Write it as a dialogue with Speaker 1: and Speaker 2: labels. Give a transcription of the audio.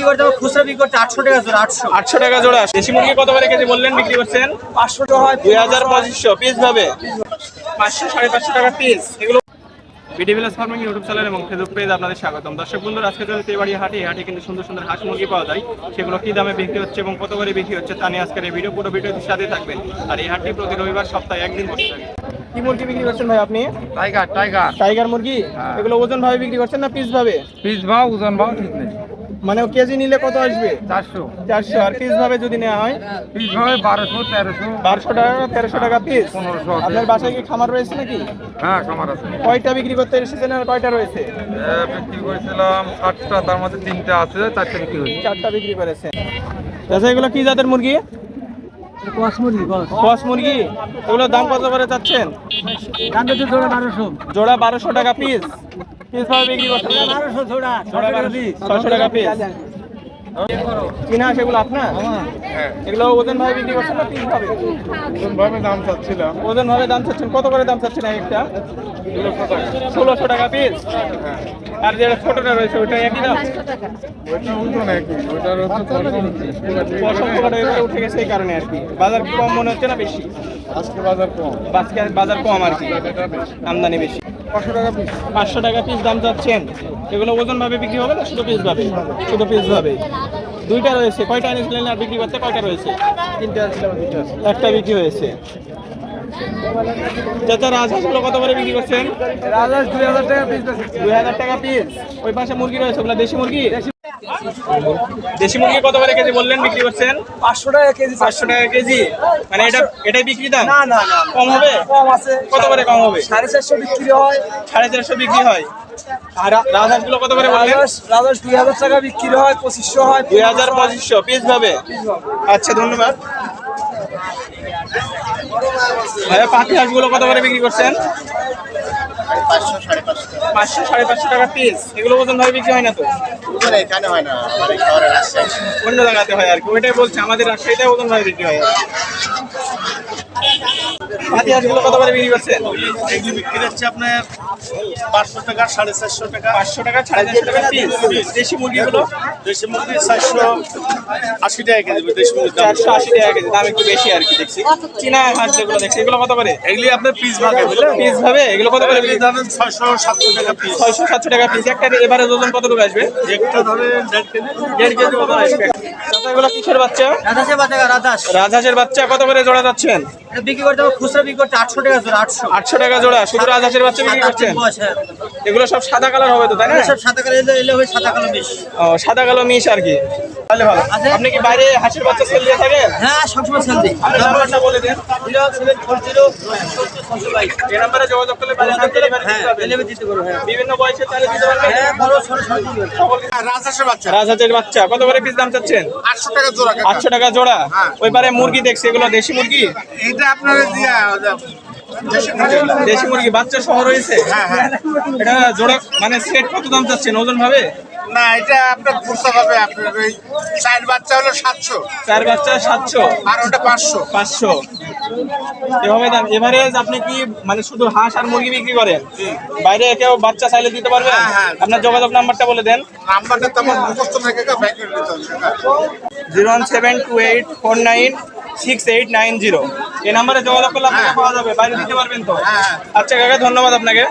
Speaker 1: করতে হবে, খুচরা বিক্রি করতে 800 টাকা জোড়া।
Speaker 2: 800 টাকা জোড়া। দেশি মুরগি কত করে কেজি বললেন বিক্রি করছেন?
Speaker 1: 500 টাকা হয়,
Speaker 2: 2500 পিস ভাবে 500 550 টাকা পিস। এগুলো BD village farming YouTube channel এবং ফেসবুক পেজ আপনাদের স্বাগতম। দর্শক বন্ধুরা, আজকে চলছে এই হাটে কিন্তু সুন্দর সুন্দর হাঁস মুরগি পাওয়া যায়। সেগুলো কি দামে বিক্রি হচ্ছে এবং কত করে বিক্রি হচ্ছে তা নিয়ে আজকের এই ভিডিও, পুরো ভিডিওর সাথে থাকবেন। আর এই হাটটি প্রতি রবিবার সপ্তাহে একদিন বসে থাকে। কি মুরগি বিক্রি করছেন ভাই আপনি? টাইগার মুরগি। এগুলো ওজন ভাবে বিক্রি করছেন না পিস ভাবে?
Speaker 3: পিস ভাও ওজন ভাও ঠিক নেই।
Speaker 2: মানে কেজি নিলে কত আসবে?
Speaker 3: 400।
Speaker 2: আর পিস ভাবে যদি নেওয়া হয়?
Speaker 3: পিস ভাবে 1200
Speaker 2: 1200 টাকা 1300 টাকা পিস।
Speaker 3: 1500।
Speaker 2: আপনার বাসায় কি খামার রয়েছে নাকি?
Speaker 3: হ্যাঁ, খামার আছে।
Speaker 2: কয়টা বিক্রি করতে এসেছেন আর কয়টা রয়েছে?
Speaker 3: বিক্রি করেছিলাম 60টা, তার মধ্যে 3টা আছে, 4টা বিক্রি হয়েছে।
Speaker 2: 4টা বিক্রি করেছেন। আচ্ছা, এগুলো কি জাতের মুরগি?
Speaker 1: কস মুরগি।
Speaker 2: কস মুরগি। এগুলোর দাম কত করে চাচ্ছেন?
Speaker 1: দাম তো জোড়া 1200।
Speaker 2: জোড়া 1200 টাকা পিস। পিস ভাবে বিক্রি করতে
Speaker 1: 1200 জোড়া,
Speaker 2: জোড়া 600 টাকা পিস। কিনা সেগুলো আপনার? এগুলো ওজন ভাবে বিক্রি করছেন না পিস ভাবে?
Speaker 3: ওজন ভাবে দাম চাচ্ছিলাম।
Speaker 2: ওজন ভাবে দাম চাচ্ছেন। কত করে দাম চাচ্ছেন একটা? 1600 টাকা পিস। আর যেটা ছোটটা রয়েছে ওইটা একই দাম?
Speaker 3: ওইটা ওজন একই, ওইটার
Speaker 2: পশম পোকাটা এবারে উঠে গেছে এই কারণে আর কি। বাজার কি কম মনে হচ্ছে না বেশি?
Speaker 3: আজকে বাজার কম।
Speaker 2: আজকে বাজার কম আর কি, আমদানি বেশি।
Speaker 3: 500 টাকা পিস।
Speaker 2: 500 টাকা পিস দাম চাচ্ছেন। এগুলো ওজন ভাবে বিক্রি হবে না শুধু পিস ভাবে? শুধু পিস ভাবে। দুইটা রয়েছে। কয়টা এনেছিলেন আর বিক্রি করতে কয়টা রয়েছে?
Speaker 3: 3টা ছিল, 2টা আছে।
Speaker 2: একটা বিক্রি হয়েছে। চাচা, রাজহাঁসগুলো কত করে বিক্রি করছেন?
Speaker 3: রাজহাঁস 2000 টাকা পিস।
Speaker 2: 2000 টাকা পিস। ওই পাশে মুরগি রয়েছে, ওগুলো দেশি মুরগি? দেশি মুরগি কত করে কেজি বললেন বিক্রি করছেন?
Speaker 1: 500 টাকা কেজি।
Speaker 2: 500 টাকা কেজি। মানে এটাই বিক্রি দাম?
Speaker 1: না না না,
Speaker 2: কম হবে?
Speaker 1: কম আছে।
Speaker 2: কত করে কম হবে?
Speaker 1: 450 বিক্রি হয়।
Speaker 2: 450 বিক্রি হয়। আর রাজহাঁসগুলো কত করে বললেন?
Speaker 1: রাজহাঁস 2000 টাকা বিক্রি হয়, 2500 হয়।
Speaker 2: 2000 2500 পিস ভাবে। আচ্ছা, ধন্যবাদ ভাইয়া। পাতি হাঁসগুলো কত করে বিক্রি করছেন? 500 550 টাকা পিস। এগুলো ওজন ভাবে বিক্রি হয় না তো?
Speaker 4: এখানে হয় না,
Speaker 2: অন্য জায়গাতে হয় আর কি। ওইটাই বলছে, আমাদের রাজশাহীতে ওজন ভাবে বিক্রি হয়। পাতি হাঁসগুলো কত করে বিক্রি করছেন?
Speaker 4: এগুলি বিক্রি হচ্ছে আপনার 500 টাকা, 450 টাকা।
Speaker 2: 500 টাকা 450 টাকা পিস। দেশি মুরগিগুলো?
Speaker 4: দেশি মুরগি 480 টাকা কেজি। দেশি মুরগির দাম
Speaker 2: 480 টাকা কেজি। দাম একটু বেশি আর কি দেখছি। চীনা হাঁস যেগুলো দেখছি এগুলো কত করে?
Speaker 4: এগুলি আপনার পিস ভাগে, বুঝলেন?
Speaker 2: পিস ভাবে এগুলো কত করে বিক্রি?
Speaker 4: ধরেন 670 টাকা পিস।
Speaker 2: 600 টাকা পিস। একটা এবারে ওজন কতটুকু আসবে?
Speaker 4: একটা ধরেন 1.5 কেজি।
Speaker 2: 1.5 কেজি ওজন আসবে। চাচা, এগুলো কিসের বাচ্চা?
Speaker 1: রাজহাঁসের বাচ্চা, রাজহাঁস।
Speaker 2: রাজহাঁসের বাচ্চা কত করে জোড়া যাচ্ছেন?
Speaker 1: এটা বিক্রি করতে হবে, খুচরা বিক্রি করতে 800 টাকা জোড়া।
Speaker 2: 800 টাকা জোড়া। শুধু রাজহাঁসের বাচ্চা বিক্রি করছেন? এগুলো সব সাদা কালার হবে তো, তাই না?
Speaker 1: সব সাদা কালো, এলে হয় সাদা কালো মিশ।
Speaker 2: ও, সাদা কালো মিশ আর কি। তাহলে ভালো। আপনি কি বাইরে হাঁসের বাচ্চা সেল দিয়ে থাকেন?
Speaker 1: হ্যাঁ, সবসময় সেল দিই।
Speaker 2: আপনার নাম্বারটা বলে দেন।
Speaker 1: 0740
Speaker 2: এই নাম্বারে যোগাযোগ করলে বাইরে ডেলিভারি দিতে পারবেন।
Speaker 1: ডেলিভারি দিতে পারবো। হ্যাঁ,
Speaker 2: বিভিন্ন বয়সের চাইলে দিতে পারবেন।
Speaker 1: হ্যাঁ, বড় ছোট সব দিতে পারবো।
Speaker 2: সকলকে।
Speaker 4: রাজহাঁসের বাচ্চা
Speaker 2: রাজহাঁসের বাচ্চা কত করে পিস দাম চাচ্ছেন?
Speaker 4: 800 টাকা জোড়া।
Speaker 2: 800 টাকা জোড়া। ওই পারে মুরগি দেখছি, এগুলো দেশি মুরগি?
Speaker 4: এইটা আপনার
Speaker 2: দেশি মুরগি বাচ্চা সহ রয়েছে?
Speaker 4: হ্যাঁ হ্যাঁ।
Speaker 2: এটা জোড়া মানে সেট কত দাম চাচ্ছেন ওজন ভাবে?
Speaker 4: না, এটা আপনার খুচরা হবে। আপনার ওই 4 বাচ্চা হলো 700,
Speaker 2: 4 বাচ্চা 700,
Speaker 4: আর ওটা 500।
Speaker 2: 500 এভাবে দাম। এভারেজ আপনি কি মানে শুধু হাঁস আর মুরগি বিক্রি করেন? বাইরে কেউ বাচ্চা চাইলে দিতে পারবেন?
Speaker 4: হ্যাঁ, হ্যাঁ।
Speaker 2: আপনার যোগাযোগ নাম্বারটা বলে দেন।
Speaker 4: নাম্বারটা তো আমার মুখস্থ থেকে ব্যাংকে নিতে হবে।
Speaker 2: 01728496890। এই নাম্বারে যোগাযোগ করলে আপনাকে পাওয়া যাবে। বাইরে দিতে পারবেন তো?
Speaker 4: হ্যাঁ।
Speaker 2: আচ্ছা কাকা, ধন্যবাদ আপনাকে।